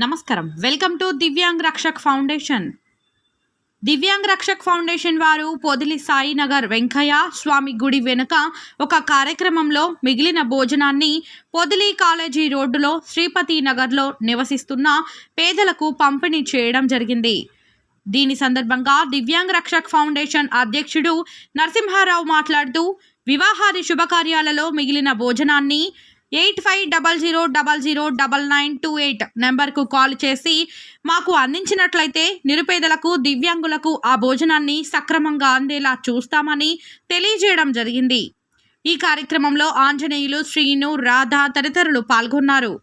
నమస్కారం. Welcome to divyang Rakshak foundation. Divyang Rakshak foundation వారు పొదిలి సాయినగర్ వెంకయ్య స్వామి గుడి వెనుక ఒక కార్యక్రమంలో మిగిలిన భోజనాన్ని పొదిలి కాలేజీ రోడ్డులో శ్రీపతి నగర్లో నివసిస్తున్న పేదలకు పంపిణీ చేయడం జరిగింది. దీని సందర్భంగా దివ్యాంగ్ రక్షక్ ఫౌండేషన్ అధ్యక్షుడు నరసింహారావు మాట్లాడుతూ, వివాహాది శుభకార్యాలలో మిగిలిన భోజనాన్ని 8500009928 నెంబర్కు కాల్ చేసి మాకు అందించినట్లయితే నిరుపేదలకు, దివ్యాంగులకు ఆ భోజనాన్ని సక్రమంగా అందేలా చూస్తామని తెలియజేయడం జరిగింది. ఈ కార్యక్రమంలో ఆంజనేయులు, శ్రీను, రాధ తదితరులు పాల్గొన్నారు.